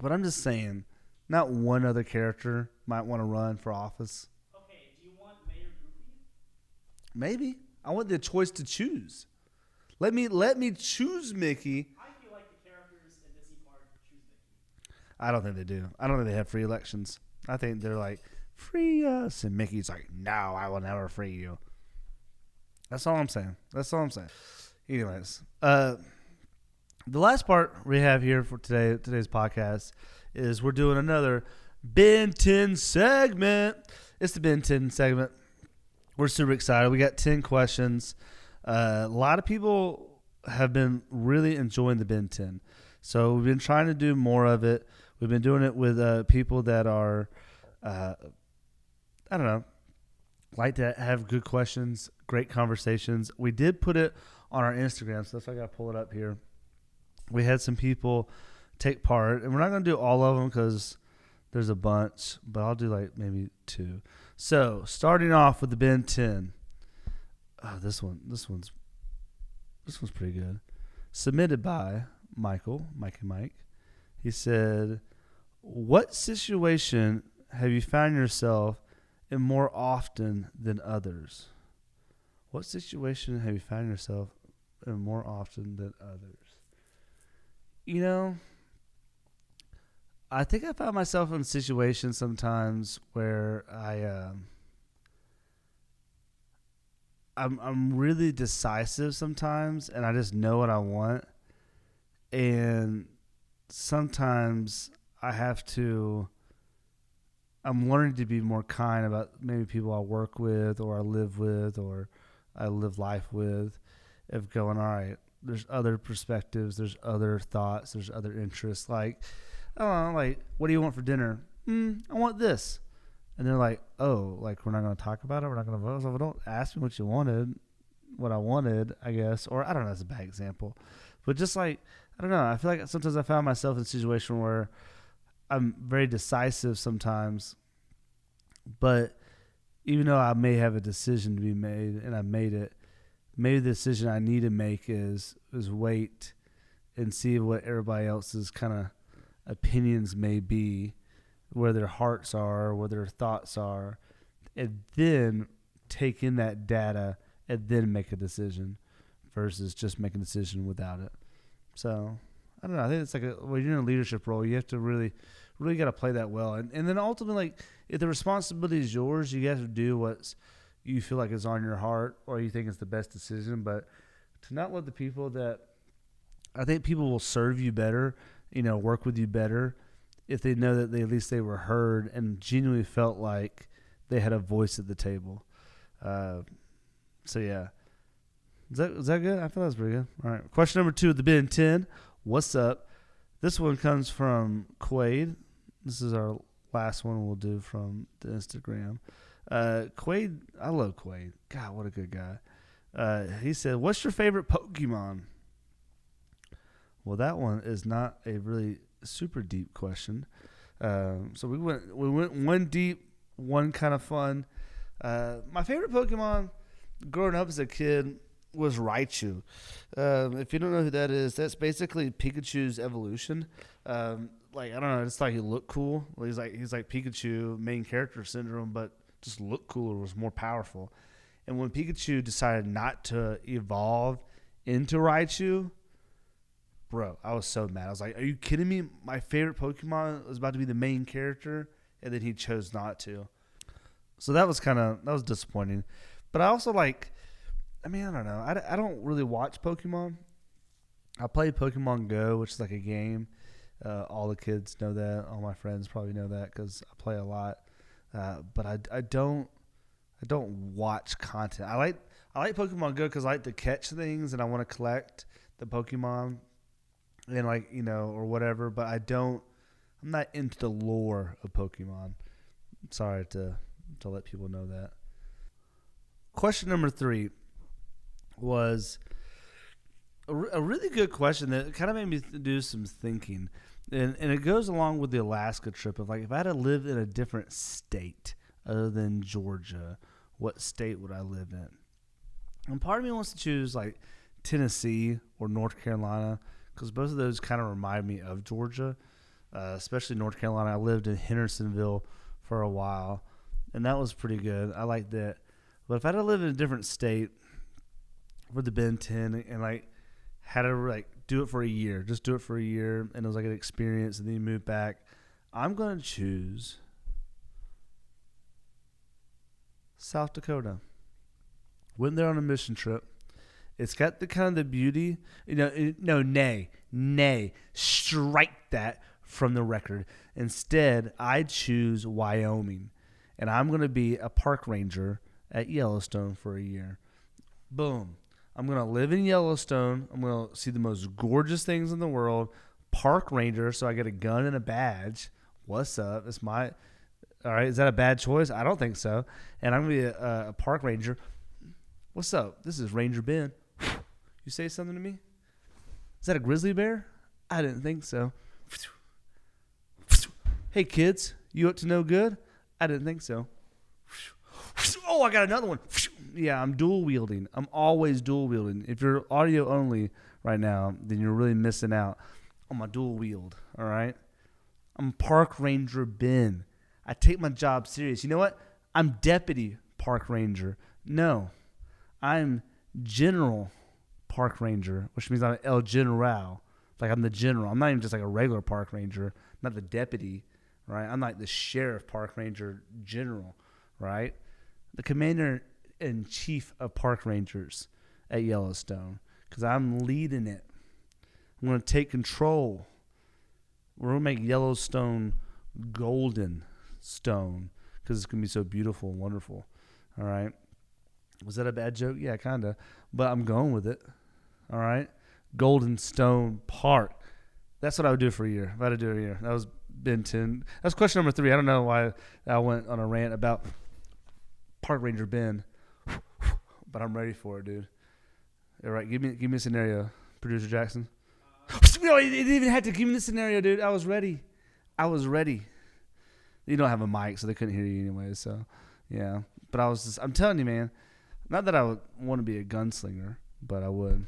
But I'm just saying, not one other character might want to run for office. Okay, do you want Mayor Goofy? Maybe. I want the choice to choose. Let me choose Mickey. I feel like the characters in Disney Park choose Mickey. I don't think they do. I don't think they have free elections. I think they're like, free us. And Mickey's like, no, I will never free you. That's all I'm saying. Anyways, the last part we have here for today's podcast is we're doing another Ben 10 segment. It's the Ben 10 segment. We're super excited. We got 10 questions. A lot of people have been really enjoying the Ben 10. So we've been trying to do more of it. We've been doing it with people that are, I don't know, like to have good questions, great conversations. We did put it on our Instagram, so that's why I got to pull it up here. We had some people take part, and we're not going to do all of them because there's a bunch, but I'll do like maybe 2. So starting off with the Ben 10. Oh, this one's pretty good. Submitted by Mike and Mike. He said, what situation have you found yourself in more often than others? What situation have you found yourself in more often than others? You know, I think I found myself in situations sometimes where I'm really decisive sometimes, and I just know what I want. And sometimes I'm learning to be more kind about maybe people I work with or I live with or I live life with, of going, all right, there's other perspectives, there's other thoughts, there's other interests. Like, I don't know, like, what do you want for dinner? I want this. And they're like, oh, like, we're not going to talk about it? We're not going to vote? So don't ask me what you wanted, what I wanted, I guess. Or I don't know, that's a bad example. But just like, I don't know. I feel like sometimes I found myself in a situation where I'm very decisive sometimes. But even though I may have a decision to be made and I made it, maybe the decision I need to make is wait and see what everybody else's kind of opinions may be, where their hearts are, where their thoughts are, and then take in that data and then make a decision versus just make a decision without it. So, I don't know. I think it's like when you're in a leadership role, you have to really got to play that well. And then ultimately, like, if the responsibility is yours, you got to do what you feel like is on your heart or you think is the best decision. But to not let the people that – I think people will serve you better, work with you better if they know that at least they were heard and genuinely felt like they had a voice at the table. So yeah, is that good? I feel that's pretty good. All right, question number 2 of the Ben 10. What's up? This one comes from Quaid. This is our last one we'll do from the Instagram. Quaid, I love Quaid. God, what a good guy. He said, "What's your favorite Pokemon?" Well, that one is not a really super deep question. So we went one deep, one kind of fun. My favorite Pokemon growing up as a kid was Raichu. If you don't know who that is, that's basically Pikachu's evolution. Like I don't know, it's like he looked cool. He's like Pikachu, main character syndrome, but just looked cooler, was more powerful. And when Pikachu decided not to evolve into Raichu, bro, I was so mad. I was like, "Are you kidding me? My favorite Pokemon was about to be the main character, and then he chose not to." So that was disappointing. But I also I don't know. I don't really watch Pokemon. I play Pokemon Go, which is like a game. All the kids know that. All my friends probably know that because I play a lot. But I don't watch content. I like Pokemon Go because I like to catch things and I want to collect the Pokemon and or whatever. But I'm not into the lore of Pokemon. Sorry to let people know that. Question number 3 was a really good question that kind of made me do some thinking. And it goes along with the Alaska trip of if I had to live in a different state other than Georgia, what state would I live in? And part of me wants to choose Tennessee or North Carolina because both of those kind of remind me of Georgia, especially North Carolina. I lived in Hendersonville for a while, and that was pretty good. I liked that. But if I had to live in a different state for the Ben 10 and had to do it for a year, just do it for a year, and it was an experience, and then you move back, I'm going to choose South Dakota. Went there on a mission trip. It's got the kind of the beauty, nay, strike that from the record. Instead, I choose Wyoming, and I'm going to be a park ranger at Yellowstone for a year. Boom. I'm going to live in Yellowstone. I'm going to see the most gorgeous things in the world. Park ranger, so I get a gun and a badge. What's up? All right, is that a bad choice? I don't think so. And I'm going to be a park ranger. What's up? This is Ranger Ben. You say something to me? Is that a grizzly bear? I didn't think so. Hey, kids, you up to no good? I didn't think so. Oh, I got another one. Yeah, I'm dual wielding. I'm always dual wielding. If you're audio only right now, then you're really missing out on my dual wield, all right? I'm Park Ranger Ben. I take my job serious. You know what? I'm Deputy Park Ranger. No, I'm General Park Ranger, which means I'm El General. I'm the general. I'm not even just a regular park ranger, not the deputy, right? I'm the sheriff park ranger general, right? The commander-in-chief of park rangers at Yellowstone because I'm leading it. I'm going to take control. We're going to make Yellowstone golden stone because it's going to be so beautiful and wonderful, all right? Was that a bad joke? Yeah, kind of, but I'm going with it, all right? Golden Stone Park. That's what I would do for a year. If I had to do it a year. That was Ben 10. That's question number 3. I don't know why I went on a rant about Park Ranger Ben, but I'm ready for it, dude. All right, give me a scenario, Producer Jackson. No, he didn't even have to give me the scenario, dude. I was ready. You don't have a mic, so they couldn't hear you anyway. So, yeah. But I'm telling you, man. Not that I would want to be a gunslinger, but I would.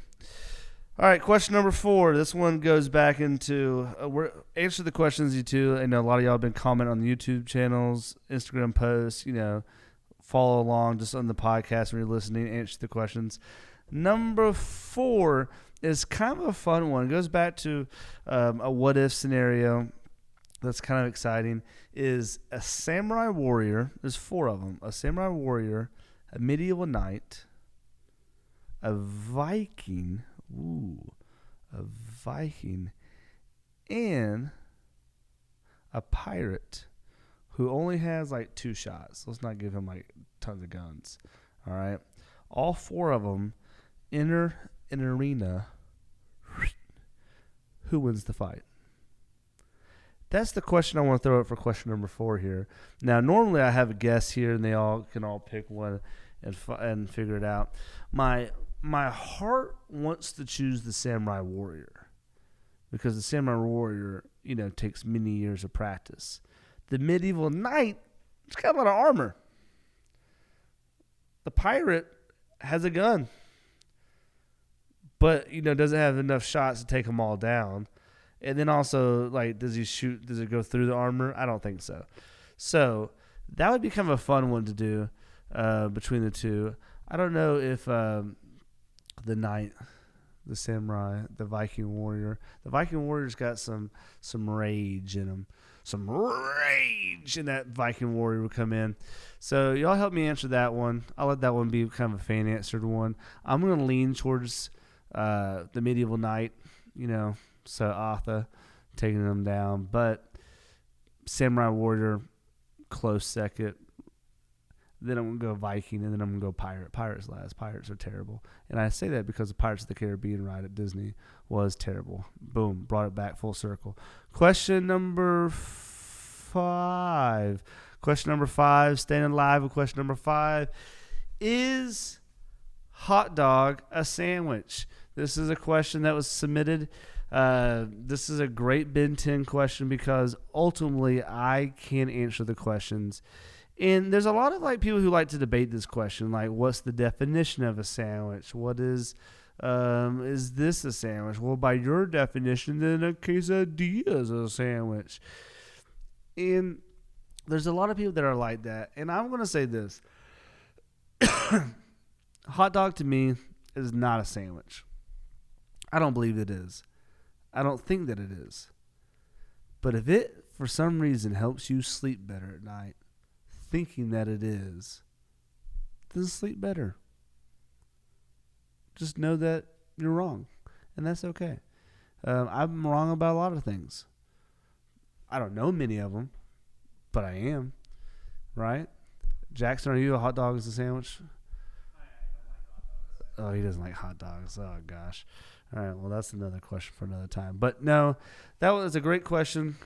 All right, question number 4. This one goes back into answer the questions you two. I know a lot of y'all have been commenting on the YouTube channels, Instagram posts. Follow along just on the podcast when you're listening. Answer the questions. Number 4 is kind of a fun one. It goes back to a what if scenario that's kind of exciting. Is a samurai warrior. There's 4 of them. A samurai warrior, a medieval knight, a Viking. Ooh, a Viking, and a pirate who only has 2 shots. Let's not give him tons of guns. All right. All 4 of them enter an arena. Who wins the fight? That's the question I want to throw out for question number 4 here. Now, normally I have a guess here, and they all can pick one and figure it out. My heart wants to choose the Samurai Warrior because the Samurai Warrior, takes many years of practice. The Medieval Knight, it's got a lot of armor. The Pirate has a gun, but doesn't have enough shots to take them all down. And then also, does he shoot? Does it go through the armor? I don't think so. So that would be kind of a fun one to do between the two. I don't know if the knight, the samurai, the Viking warrior. The Viking warrior's got some rage in him. Some rage in that Viking warrior would come in. So y'all help me answer that one. I'll let that one be kind of a fan answered one. I'm going to lean towards the medieval knight, so Arthur taking them down. But samurai warrior, close second. Then I'm going to go Viking, and then I'm going to go pirate. Pirates last. Pirates are terrible. And I say that because the Pirates of the Caribbean ride at Disney was terrible. Boom. Brought it back full circle. Question number 5. Question number 5. Staying live with question number 5. Is hot dog a sandwich? This is a question that was submitted. This is a great Ben 10 question because ultimately I can answer the questions. And there's a lot of people who like to debate this question, what's the definition of a sandwich? What is this a sandwich? Well, by your definition, then a quesadilla is a sandwich. And there's a lot of people that are like that. And I'm going to say this. Hot dog to me is not a sandwich. I don't believe it is. I don't think that it is. But if it, for some reason, helps you sleep better at night, thinking that it is, then sleep better. Just know that you're wrong, and that's okay. I'm wrong about a lot of things. I don't know many of them, but I am, right? Jackson, are you a hot dog as a sandwich? Oh, he doesn't like hot dogs. Oh, gosh. All right, well, that's another question for another time. But no, that was a great question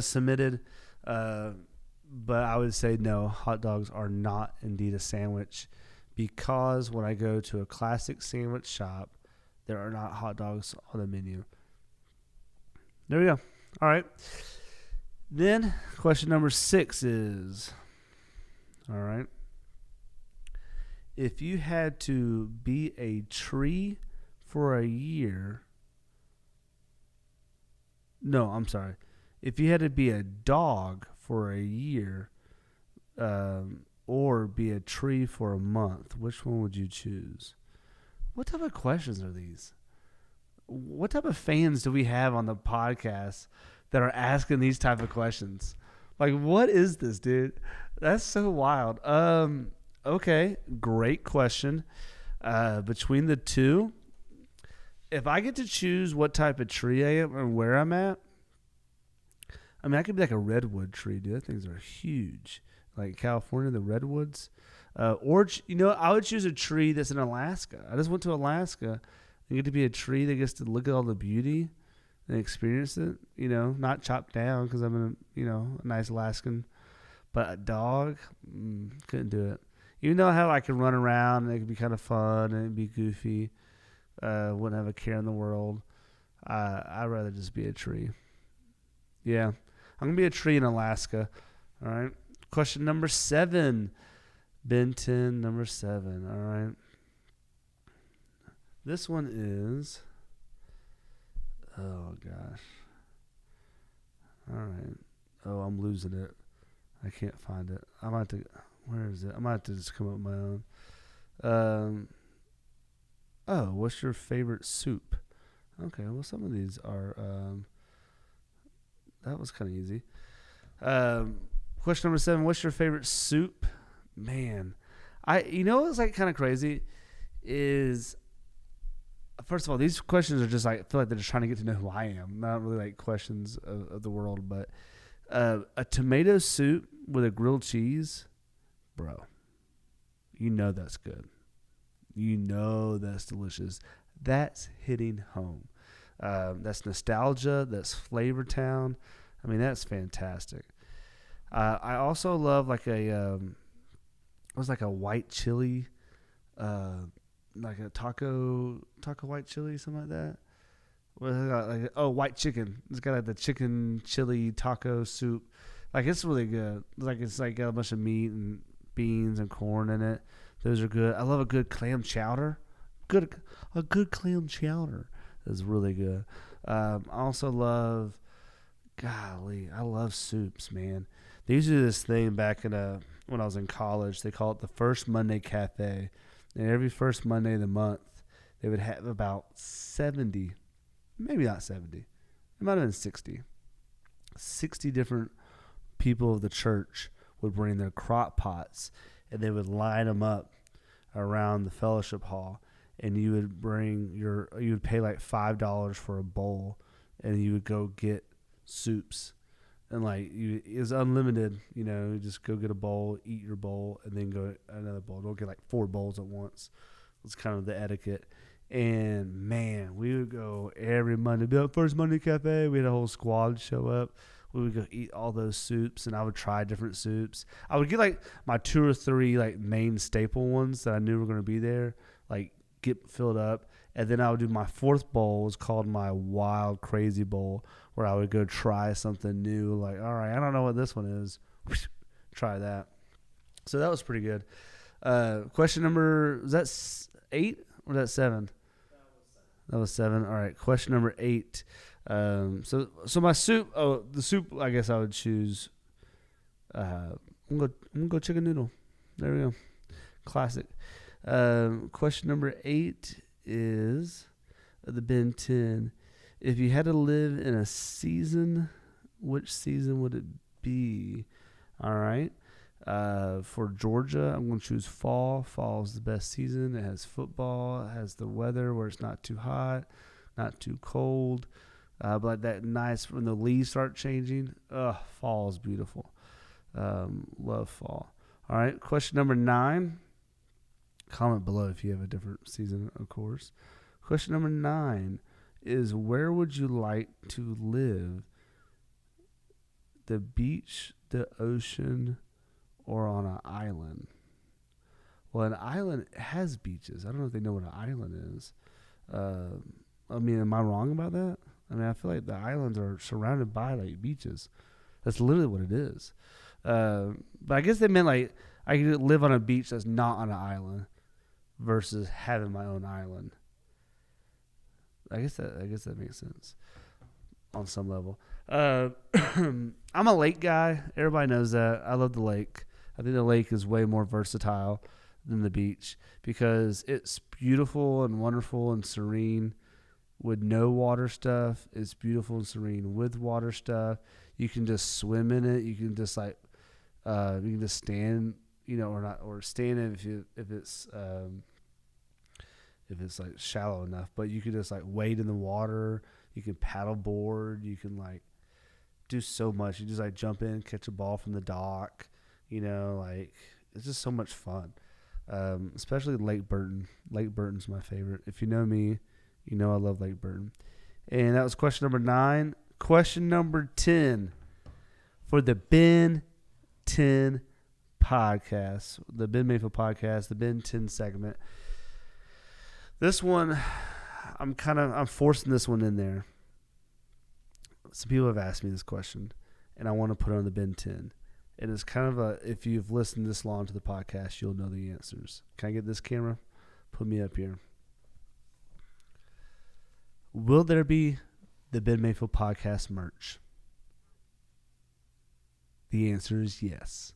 submitted. But I would say no, hot dogs are not indeed a sandwich because when I go to a classic sandwich shop, there are not hot dogs on the menu. There we go. All right. Then question number 6 is, all right, if you had to be a tree for a year, no, I'm sorry. If you had to be a dog for a year or be a tree for a month, which one would you choose? What type of questions are these? What type of fans do we have on the podcast that are asking these type of questions? What is this, dude? That's so wild. Okay, great question. Between the two, if I get to choose what type of tree I am and where I'm at, I could be like a redwood tree, dude. Those things are huge. Like California, the redwoods. Or, I would choose a tree that's in Alaska. I just went to Alaska. I get to be a tree that gets to look at all the beauty and experience it. Not chopped down because I'm a nice Alaskan. But a dog, couldn't do it. Even though I could run around and it could be kind of fun and it'd be goofy, wouldn't have a care in the world. I'd rather just be a tree. Yeah. I'm going to be a tree in Alaska. All right. Question number 7. Ben 10, number 7. All right. This one is, oh, gosh. All right. Oh, I'm losing it. I can't find it. I might have to, where is it? I might have to just come up with my own. What's your favorite soup? Okay, well, some of these are, that was kind of easy. Question number 7, what's your favorite soup? Man, what's kind of crazy is, first of all, these questions are just I feel like they're just trying to get to know who I am. Not really questions of the world, but a tomato soup with a grilled cheese, bro. you know that's good. You know that's delicious. That's hitting home. That's nostalgia. That's Flavor Town. I mean, that's fantastic. I also love like it was like a white chili, like a taco white chili, something like that. White chicken. It's got like the chicken chili taco soup. Like it's really good. It's like got a bunch of meat and beans and corn in it. Those are good. I love a good clam chowder. A good clam chowder is really good. I also love, I love soups, man. They used to do this thing back in when I was in college. They call it the First Monday Cafe. And every first Monday of the month, they would have about 70, maybe not 70, it might have been 60 different people of the church would bring their crock pots, and they would line them up around the fellowship hall, and you would pay like $5 for a bowl, and you would go get soups. And like it was unlimited, you just go get a bowl, eat your bowl, and then go another bowl. Don't get like 4 bowls at once. It's kind of the etiquette. And man, we would go every Monday. Be like, First Monday Cafe. We had a whole squad show up. We would go eat all those soups, and I would try different soups. I would get like my 2 or 3 like main staple ones that I knew were going to be there, like get filled up. And then I would do my 4th bowl, was called my Wild Crazy Bowl, where I would go try something new. Like, all right, I don't know what this one is. Try that. So that was pretty good. Question number, was that 8 or was that 7? That was 7. All right, question number 8. So my soup, the soup, I guess I would choose, I'm gonna go chicken noodle. There we go. Classic. Question number 8 is the Ben 10. If you had to live in a season, which season would it be? All right. For Georgia, I'm going to choose fall. Fall is the best season. It has football. It has the weather where it's not too hot, not too cold. But that nice when the leaves start changing. Fall is beautiful. Love fall. All right. Question number 9. Comment below if you have a different season, of course. Question number 9 is, where would you like to live? The beach, the ocean, or on an island? Well, an island has beaches. I don't know if they know what an island is. Am I wrong about that? I feel like the islands are surrounded by like beaches. That's literally what it is. But I guess they meant like I could live on a beach that's not on an island versus having my own island. I guess that makes sense on some level. I'm a lake guy. Everybody knows that. I love the lake. I think the lake is way more versatile than the beach because it's beautiful and wonderful and serene with no water stuff. It's beautiful and serene with water stuff. You can just swim in it. You can just you can just stand, or stand in if it's like shallow enough, but you can just like wade in the water. You can paddle board. You can like do so much. You just like jump in, catch a ball from the dock. It's just so much fun. Especially Lake Burton. Lake Burton's my favorite. If you know me, you know I love Lake Burton. And that was question number 9. Question number 10 for the Ben 10 podcast, the Ben Mayfield podcast, the Ben 10 segment. This one, I'm forcing this one in there. Some people have asked me this question, and I want to put it on the Ben 10. And it's kind of if you've listened this long to the podcast, you'll know the answers. Can I get this camera? Put me up here. Will there be the Ben Mayfield podcast merch? The answer is yes.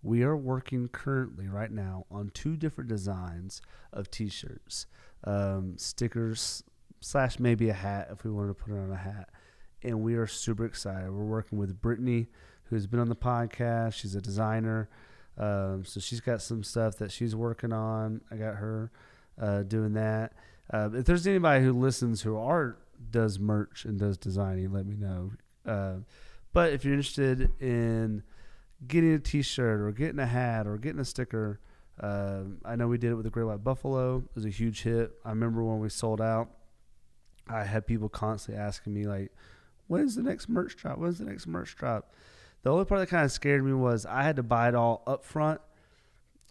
We are working currently right now on 2 different designs of t-shirts, stickers / maybe a hat if we wanted to put it on a hat. And we are super excited. We're working with Brittany, who's been on the podcast. She's a designer. So she's got some stuff that she's working on. I got her doing that. If there's anybody who listens who does merch and does designing, let me know. But if you're interested in getting a t-shirt or getting a hat or getting a sticker, I know we did it with the Great White Buffalo. It was a huge hit. I remember when we sold out, I had people constantly asking me, like, when's the next merch drop? When's the next merch drop? The only part that kind of scared me was I had to buy it all up front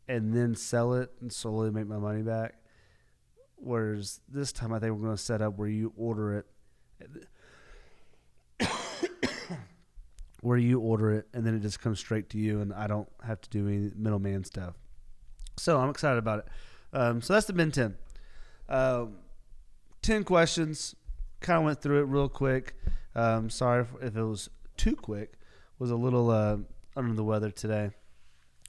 and then sell it and slowly make my money back. Whereas this time I think we're going to set up where you order it. And then it just comes straight to you and I don't have to do any middleman stuff. So I'm excited about it. So that's the Ben 10. 10 questions. Kind of went through it real quick. Sorry if it was too quick. Was a little under the weather today.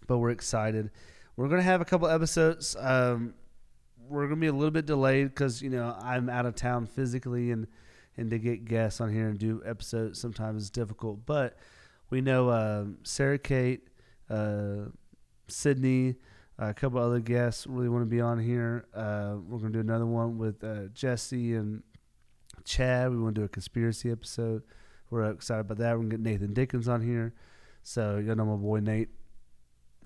But we're excited. We're going to have a couple episodes. We're going to be a little bit delayed because, I'm out of town physically and to get guests on here and do episodes sometimes is difficult. But we know Sarah Kate, Sydney, a couple other guests really want to be on here. We're going to do another one with Jesse and Chad. We want to do a conspiracy episode. We're excited about that. We're going to get Nathan Dickens on here. So you know my boy Nate,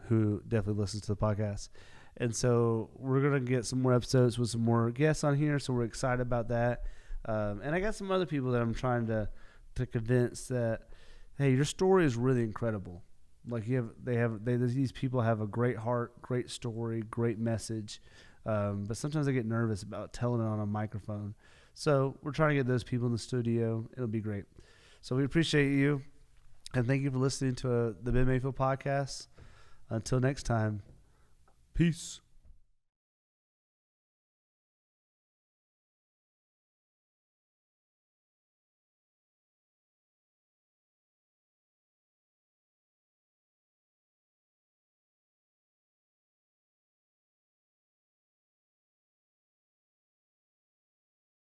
who definitely listens to the podcast. And so we're going to get some more episodes with some more guests on here. So we're excited about that. And I got some other people that I'm trying to convince that, hey, your story is really incredible. Like these people have a great heart, great story, great message. But sometimes I get nervous about telling it on a microphone. So we're trying to get those people in the studio. It'll be great. So we appreciate you. And thank you for listening to the Ben Mayfield podcast. Until next time, peace.